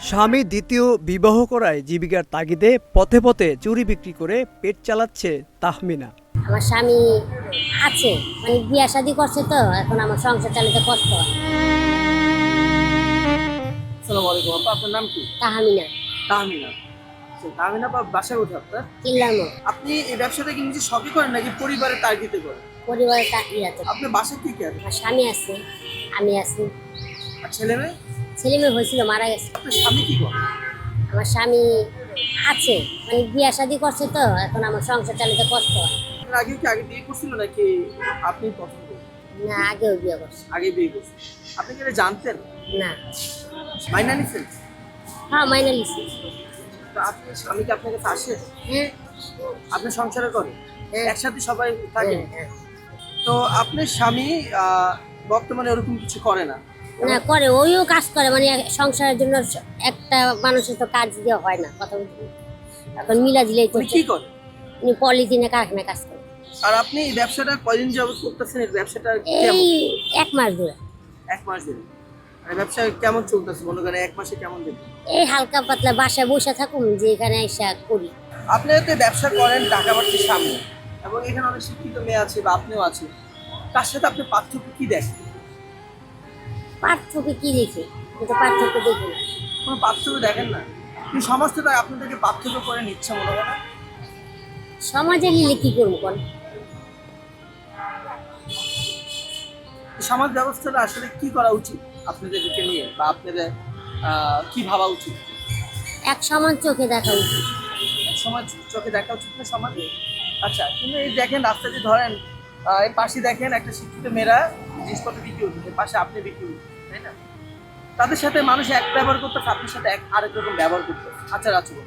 স্বামী দ্বিতীয় বিবাহ করায় জীবিকার তাগিদে পথে পথে চুরি বিক্রি করে পেট চালাচ্ছে তাহমিনা। আমার স্বামী আছে, মানে বিয়ে শাদী করছে, তো এখন আমার সংসার চালাতে কষ্ট হয়। আসসালামু আলাইকুম আপা, আপনার নাম কি? তাহমিনা। তাহমিনা। আচ্ছা, তাহমিনা আপা, বাসা কোথায় আপনার? কিল্লানো। আপনি এই ব্যবসাটা কি নিজে শখই করেন নাকি পরিবারের তাগিদে করেন? পরিবারের আছে। আপনার বাসা কি আছে? আমার স্বামী আছে, আমি আছি। আর ছেলে মেয়ে? ছেলে মেয়ে হয়েছিল, মারা গেছে। আপনার স্বামী কি করে? আমার স্বামী আছে, মানে বিয়ে শাদী করছে, তো এখন আমার সংসার চালাতে কষ্ট হয়। আপনার আগে বিয়ে করছিল নাকি আপনি প্রথম বিয়ে? না, আগেও বিয়ে করছে। আগে বিয়ে করছেন। আপনি কি এটা জানতেন? না। মাইনা নিছেন? হ্যাঁ, মাইনা নিছি। তো আপনার স্বামী কি আপনার কাছে আসে? হ্যাঁ। আপনি সংসারে করেন? হ্যাঁ। একসাথে সবাই থাকেন? হ্যাঁ। তো আপনার স্বামী বর্তমানে ওরকম কিছু করে না? না করে, ওইও কাজ করে, মানে সংসারের জন্য একটা মানুষের তো কাজ দেওয়া হয় না, কথা বলতে। এখন মিলা দিলেই তো। উনি কি করে? উনি পলিথিনে কারখানায় কাজ করে। আর আপনি এই ব্যবসাটা কয়দিন যাবত করতেছেন? এই ব্যবসাটা এই 1 মাস ধরে। 1 মাস ধরে। আর ব্যবসা কেমন চলতেছে মনে করেন 1 মাসে কেমন দিন? এই হালকা পাতলা বাসায় বসে থাকুন, যে এখানে এসে করি। আপনি তো ব্যবসা করেন টাকা পাচ্ছেন সামনে, এবং এখানে অনেক শিক্ষিত মেয়ে আছে বা আপনিও আছেন, তার সাথে আপনি পার্থক্য কি দেখেন? পার্থক্য কি দেখি? কিন্তু পার্থক্য দেখি না। কোনো পার্থক্য দেখেন না? কিন্তু সমাজ তো তাই আপনাদেরকে পার্থক্য করে নিচ্ছে মনে হয় না? সমাজে নিলে কি করবো বল? এই সমাজ ব্যবস্থাটা আসলে কি করা উচিত আপনাদেরকে নিয়ে, বা আপনাদের কি ভাবা উচিত? এক সমান চোখে দেখা উচিত। সমাজ চোখে দেখা উচিত না সমাজে? আচ্ছা, কিন্তু এই দেখেন রাস্তাতে ধরেন এই পাশে দেখেন একটা শিক্ষিত মেয়েরা জিনিসপত্র বিক্রি করতেছে, পাশে আপনি বিক্রি করতেছেন, তাই না? তাদের সাথে মানুষ এক ব্যবহার করতেছে, আপনার সাথে আরেক রকম ব্যবহার করতেছে, আচার আচরণ।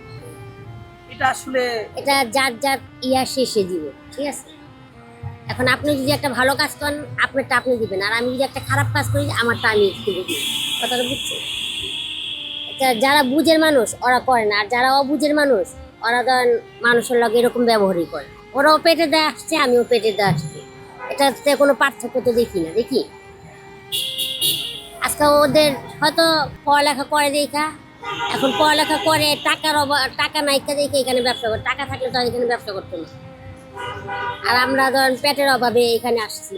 এটা আসলে এটা যার যার ইয়া শেষে দিব, ঠিক আছে? এখন আপনি যদি একটা ভালো কাজ করেন, আপনারটা আপনি দিবেন, আর আমি যদি একটা খারাপ কাজ করি, আমারটা আমি দিব। কথাটা বুঝছেন? যারা বুঝের মানুষ ওরা করে না, আর যারা অবুঝের মানুষ ওরা ধরেন মানুষের লগে এরকম ব্যবহারই করে। ওরাও পেটে দেয় আসছে, আমিও পেটে দেয় আসছি, এটাতে কোনো পার্থক্য তো দেখি না। দেখি আজকে ওদের হয়তো পড়ালেখা করে দেখা, এখন পড়ালেখা করে টাকার অভাব, টাকা নাইকা দেখে এখানে ব্যবসা করে, টাকা থাকলে তো এখানে ব্যবসা করতো না। আর আমরা ধরেন পেটের অভাবে এখানে আসছি।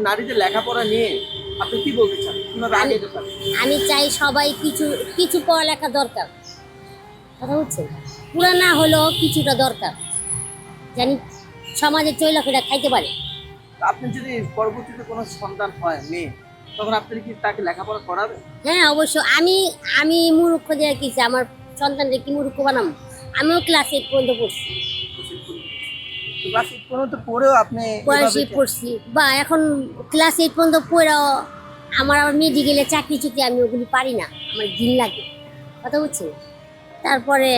নারীদের লেখাপড়া নিয়ে আপনি কি বলতে চান? কিভাবে আগে যেতে পারেন? আমি চাই সবাই কিছু কিছু পড়ালেখা দরকার, কথা বুঝছেন? পুরা না হলেও কিছুটা দরকার, জানি সমাজে চলাফেরা খাইতে পারে। আপনি যদি পরবর্তীতে কোনো সন্তান হয় মেয়ে, তখন আপনি কি তাকে লেখাপড়া করাবেন? হ্যাঁ, অবশ্য। আমি মূর্খ দিয়ে কিছু আমার সন্তানকে কি মূর্খ বানাবো? আমিও ক্লাস 8 পর্যন্ত পড়ছি। ক্লাস 8 পর্যন্ত পড়েও আপনি পড়ছি, বা এখন ক্লাস 8 পর্যন্ত পড়েও আমার আবার মেডিকেলে চাকরি চুক্তি, আমি ওগুলি পারি না, আমার দিন লাগে, কথা বুঝছেন? তারপরে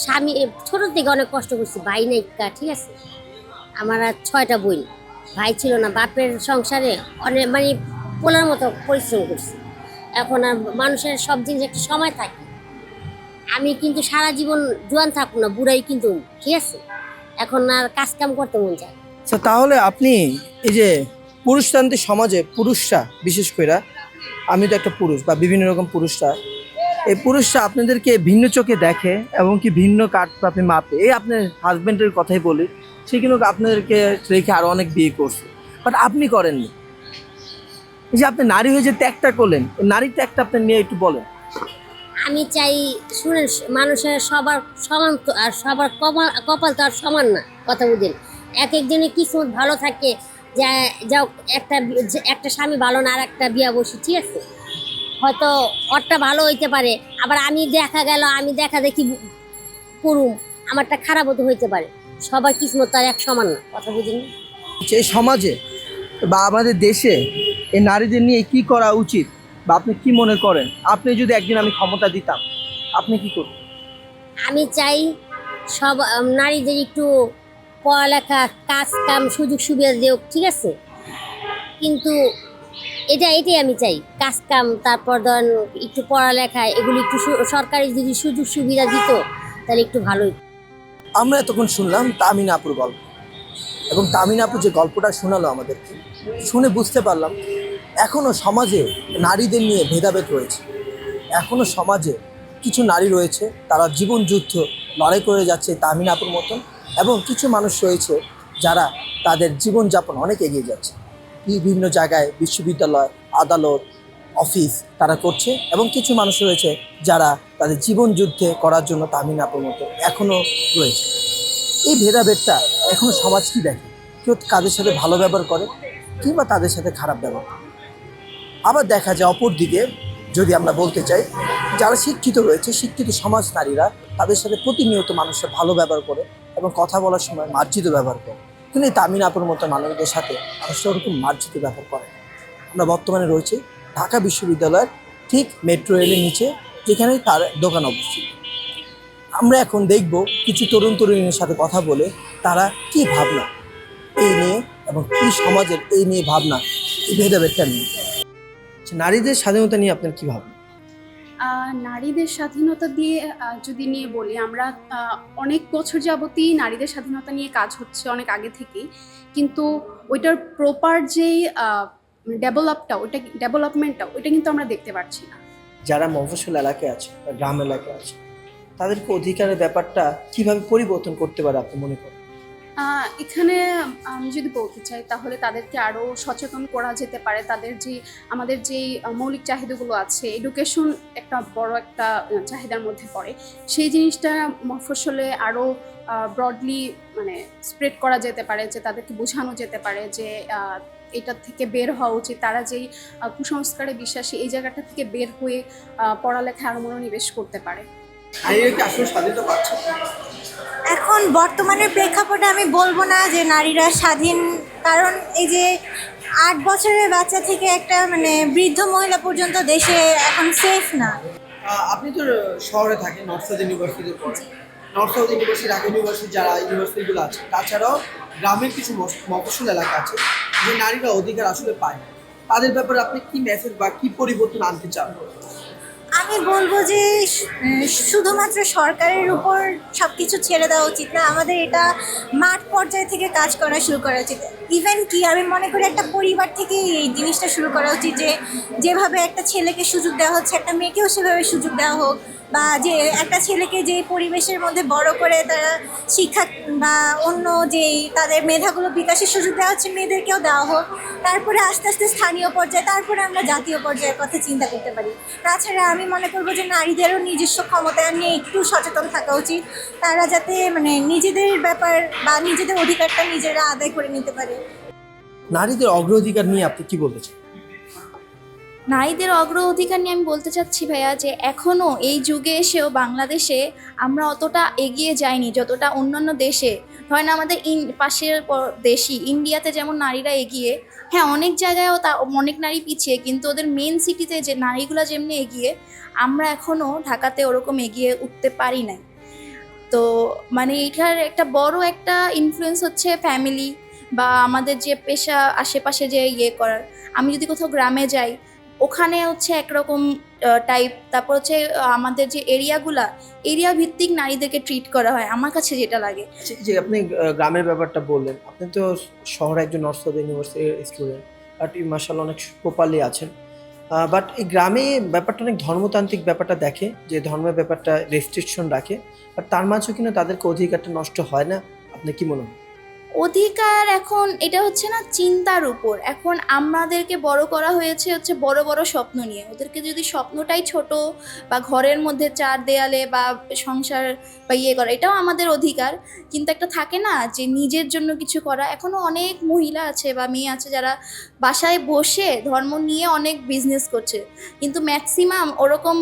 স্বামী ছোট থেকে অনেক কষ্ট করছি, ভাই নাইকা, ঠিক আছে? আমার আর 6টা বোন, ভাই ছিল না। বাপের সংসারে অনেক মানে পোলার মতো পরিশ্রম করছি। এখন আর মানুষের সব জিনিস একটা সময় থাকে। আমি কিন্তু সারা জীবন জোয়ান থাকবো না, বুড়াই কিন্তু, ঠিক আছে? এখন আর কাজ কাম করতে মন চায়। আচ্ছা, তাহলে আপনি এই যে পুরুষতান্ত্রিক সমাজে পুরুষরা, বিশেষ করে আমি তো একটা পুরুষ বা বিভিন্ন রকম পুরুষরা, এই পুরুষরা আপনাদেরকে ভিন্ন চোখে দেখে এবং কি ভিন্ন কাঠ আপনি মাপে। এই আপনার হাজবেন্ডের কথাই বলি, সে কিন্তু আপনাদেরকে রেখে আরো অনেক বিয়ে করছে, বাট আপনি করেননি। এই যে আপনি নারী হয়ে যে ত্যাগটা করলেন, এই নারীর ত্যাগটা আপনি নিয়ে একটু বলেন। আমি চাই, শুনেন, মানুষের সবার সমান তো, আর সবার কপাল তো আর সমান না, কথা বুঝেন? এক একজনের কিসমত ভালো থাকে, যাও একটা স্বামী ভালো না, আর একটা বিয়া বসি, ঠিক আছে? হয়তো ওরটা ভালো হইতে পারে, আবার আমি দেখা দেখি করুম, আমারটা খারাপ হতে হইতে পারে। সবার কিসমত আর এক সমান না, কথা বুঝেন? এই সমাজে বা আমাদের দেশে এই নারীদের নিয়ে কি করা উচিত, বা আপনি কি মনে করেন? আপনি যদি একদিন আমি ক্ষমতা দিতাম, আপনি কি করতেন? আমি চাই সব নারীদের একটু পড়ালেখা, কাজ কাম, সুযোগ সুবিধা দেওক, ঠিক আছে? কিন্তু এটাই আমি চাই, কাজ কাম, তারপর ধরেন একটু পড়ালেখা, এগুলি একটু সরকারি যদি সুযোগ সুবিধা দিত তাহলে একটু ভালোই। আমরা এতক্ষণ শুনলাম তাহমিনা আপুর গল্প, এবং তাহমিনা আপু যে গল্পটা শোনালো আমাদেরকে, শুনে বুঝতে পারলাম এখনও সমাজে নারীদের নিয়ে ভেদাভেদ রয়েছে। এখনও সমাজে কিছু নারী রয়েছে তারা জীবন যুদ্ধ লড়াই করে যাচ্ছে তাহমিন আপুর মতন, এবং কিছু মানুষ রয়েছে যারা তাদের জীবনযাপন অনেক এগিয়ে যাচ্ছে, বিভিন্ন জায়গায় বিশ্ববিদ্যালয়, আদালত, অফিস তারা করছে, এবং কিছু মানুষ রয়েছে যারা তাদের জীবন যুদ্ধে করার জন্য তাহমিন আপুর মতো এখনও রয়েছে। এই ভেদাভেদটা এখনও সমাজ কী দেখে? কেউ কাদের সাথে ভালো ব্যবহার করে কিংবা তাদের সাথে খারাপ ব্যবহার করে। আবার দেখা যায় অপর দিকে যদি আমরা বলতে চাই, যারা শিক্ষিত রয়েছে, শিক্ষিত সমাজ নারীরা তাদের সাথে প্রতিনিয়ত মানুষের ভালো ব্যবহার করে এবং কথা বলার সময় মার্জিত ব্যবহার করে। কিন্তু এই তাহমিন আপুর মতো মানুষদের সাথে মানুষরা ওরকম মার্জিত ব্যবহার করে না। আমরা বর্তমানে রয়েছে ঢাকা বিশ্ববিদ্যালয়ের ঠিক মেট্রো রেলের নিচে, যেখানে তার দোকান অবস্থিত। আমরা এখন দেখব কিছু তরুণ তরুণীর সাথে কথা বলে তারা কি ভাবনা এই নিয়ে এবং কি সমাজের এই নিয়ে ভাবনা, এই ভেদাভেদটা নিয়ে। নারীদের স্বাধীনতা নিয়ে আপনার কি ভাবনা? নারীদের স্বাধীনতা দিয়ে যদি নিয়ে বলি, আমরা অনেক বছর যাবতই নারীদের স্বাধীনতা নিয়ে কাজ হচ্ছে অনেক আগে থেকেই, কিন্তু ওইটার প্রপার যেই ডেভেলপমেন্টটা ওইটা কিন্তু আমরা দেখতে পাচ্ছি না। যারা মফস্বল এলাকায় আছে বা গ্রাম এলাকায় আছে তাদেরকে অধিকারের ব্যাপারটা কিভাবে পরিবর্তন করতে পারে আপনি মনে করেন? এখানে আমি যদি বলতে চাই তাহলে তাদেরকে আরও সচেতন করা যেতে পারে। আমাদের যেই মৌলিক চাহিদাগুলো আছে, এডুকেশন একটা বড় একটা চাহিদার মধ্যে পড়ে, সেই জিনিসটা মফস্বলে আরও ব্রডলি মানে স্প্রেড করা যেতে পারে, যে তাদেরকে বোঝানো যেতে পারে যে এটার থেকে বের হওয়া উচিত। তারা যেই কুসংস্কারে বিশ্বাসী, এই জায়গাটা থেকে বের হয়ে পড়ালেখায় আরও মনোনিবেশ করতে পারে। এখন বর্তমানের প্রেক্ষাপটে আমি বলবো না যে নারীরা স্বাধীন, কারণ এই যে 8 বছরের বাচ্চা থেকে একটা মানে বৃদ্ধ মহিলা পর্যন্ত দেশে এখন সেফ না। আপনি তো শহরে থাকেন, নর্থ সাউথ ইউনিভার্সিটিতে পড়েন। North south university, Dhaka university যারা ইউনিভার্সিটিগুলো আছে, তাছাড়াও গ্রামের কিছু মফস্বল এলাকা আছে যে নারীরা অধিকার আসলে পায় না। তাদের ব্যাপারে আপনি কি মেসেজ বা কি পরিবর্তন আনতে চান? আমি বলবো যে শুধুমাত্র সরকারের উপর সব কিছু ছেড়ে দেওয়া উচিত না, আমাদের এটা মাঠ পর্যায় থেকে কাজ করা শুরু করা উচিত। ইভেন কি আমি মনে করি একটা পরিবার থেকে এই জিনিসটা শুরু করা উচিত, যে যেভাবে একটা ছেলেকে সুযোগ দেওয়া হচ্ছে একটা মেয়েকেও সেভাবে সুযোগ দেওয়া হোক, বা যে একটা ছেলেকে যে পরিবেশের মধ্যে বড় করে তারা শিক্ষা বা অন্য যেই তাদের মেধাগুলো বিকাশের সুযোগ দেওয়া হচ্ছে মেয়েদেরকেও দেওয়া হোক। তারপরে আস্তে আস্তে স্থানীয় পর্যায়ে, তারপরে আমরা জাতীয় পর্যায়ের কথা চিন্তা করতে পারি। তাছাড়া আমি মনে করবো যে নারীদেরও নিজস্ব ক্ষমতা নিয়ে একটু সচেতন থাকা উচিত, তারা যাতে মানে নিজেদের ব্যাপার বা নিজেদের অধিকারটা নিজেরা আদায় করে নিতে পারে। নারীদের অগ্রাধিকার নিয়ে আপনি কি বলতে চান? নারীদের অগ্রাধিকার নিয়ে আমি বলতে চাচ্ছি ভাইয়া, যে এখনও এই যুগে এসেও বাংলাদেশে আমরা অতটা এগিয়ে যাইনি যতটা অন্যান্য দেশে। ধরেন আমাদের পাশের দেশই ইন্ডিয়াতে যেমন নারীরা এগিয়ে, হ্যাঁ অনেক জায়গায়ও অনেক নারী পিছিয়ে, কিন্তু ওদের মেন সিটিতে যে নারীগুলো যেমনি এগিয়ে, আমরা এখনও ঢাকাতে ওরকম এগিয়ে উঠতে পারি নাই। তো মানে এটার একটা বড় একটা ইনফ্লুয়েন্স হচ্ছে ফ্যামিলি বা আমাদের যে পেশা আশেপাশে যে করার। আমি যদি কোথাও গ্রামে যাই, ওখানে হচ্ছে একরকম টাইপ, তারপর হচ্ছে আমাদের যে এরিয়া ভিত্তিক নারীদেরকে ট্রিট করা হয়, আমার কাছে যেটা লাগে। যে আপনি গ্রামের ব্যাপারটা বললেন, আপনি তো শহরে একজন নর্থ সাউথ ইউনিভার্সিটির স্টুডেন্ট, বাট মাশাআল্লাহ অনেক প্রপারলি আছেন। বাট এই গ্রামে ব্যাপারটা অনেক ধর্মতান্ত্রিক ব্যাপারটা দেখে, যে ধর্মের ব্যাপারটা রেস্ট্রিকশন রাখে, বাট তার মাঝেও কিন্তু তাদেরকে অধিকারটা নষ্ট হয় না। আপনি কি মনে হয়? অধিকার এখন এটা হচ্ছে না চিন্তার উপর। এখন আমাদেরকে বড় করা হয়েছে হচ্ছে বড় বড় স্বপ্ন নিয়ে। ওদেরকে যদি স্বপ্নটাই ছোট বা ঘরের মধ্যে 4 দেয়ালে বা সংসার বা করা, এটাও আমাদের অধিকার, কিন্তু একটা থাকে না যে নিজের জন্য কিছু করা। এখনও অনেক মহিলা আছে বা মেয়ে আছে যারা বাসায় বসে ধর্ম নিয়ে অনেক বিজনেস করছে, কিন্তু ম্যাক্সিমাম ওরকম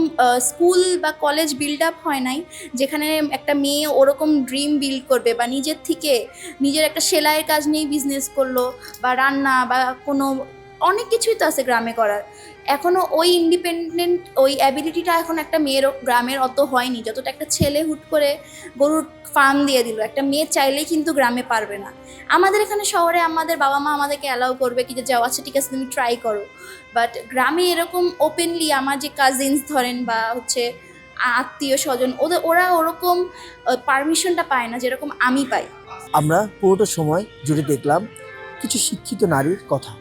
স্কুল বা কলেজ বিল্ড আপ হয় নাই যেখানে একটা মেয়ে ওরকম ড্রিম বিল্ড করবে, বা নিজের থেকে নিজের একটা সেলাইয়ের কাজ নিয়েই বিজনেস করলো, বা রান্না বা কোনো অনেক কিছুই তো আছে গ্রামে করার। এখনও ওই ইন্ডিপেন্ডেন্ট ওই অ্যাবিলিটিটা এখন একটা মেয়ের গ্রামের অত হয়নি যতটা একটা ছেলে হুট করে গরুর ফার্ম দিয়ে দিল। একটা মেয়ে চাইলেই কিন্তু গ্রামে পারবে না। আমাদের এখানে শহরে আমাদের বাবা মা আমাদেরকে অ্যালাউ করবে কি যে যাও, আচ্ছা ঠিক আছে তুমি ট্রাই করো, বাট গ্রামে এরকম ওপেনলি আমার যে কাজিনস ধরেন বা হচ্ছে আত্মীয় স্বজন, ওরা ওরকম পারমিশনটা পায় না যেরকম আমি পাই। আমরা পুরোটা সময় জুড়ে দেখলাম কিছু শিক্ষিত নারীর কথা,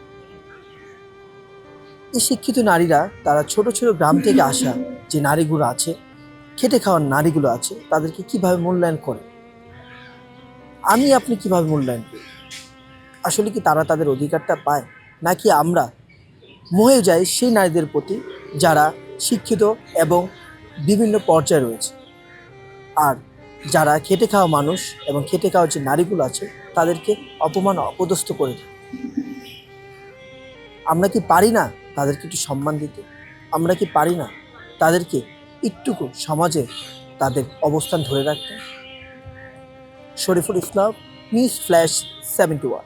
এই শিক্ষিত নারীরা তারা ছোট ছোট গ্রাম থেকে আসা যে নারীগুলো আছে, খেটে খাওয়ার নারীগুলো আছে, তাদেরকে কিভাবে মূল্যায়ন করে, আমি আপনি কিভাবে মূল্যায়ন করি? আসলে কি তারা তাদের অধিকারটা পায়, নাকি আমরা মোহে যাই সেই নারীদের প্রতি যারা শিক্ষিত এবং বিভিন্ন পর্যায়ে রয়েছে, আর যারা খেটে খাওয়া মানুষ এবং খেটে খাওয়া যে নারীগুলো আছে তাদেরকে অপমান অপদস্থ করে দেয়? আমরা কি পারি না তাদেরকে একটু সম্মান দিতে? আমরা কি পারি না তাদেরকে একটুকু সমাজে তাদের অবস্থান ধরে রাখতে? Shariful Islam, news flash 721।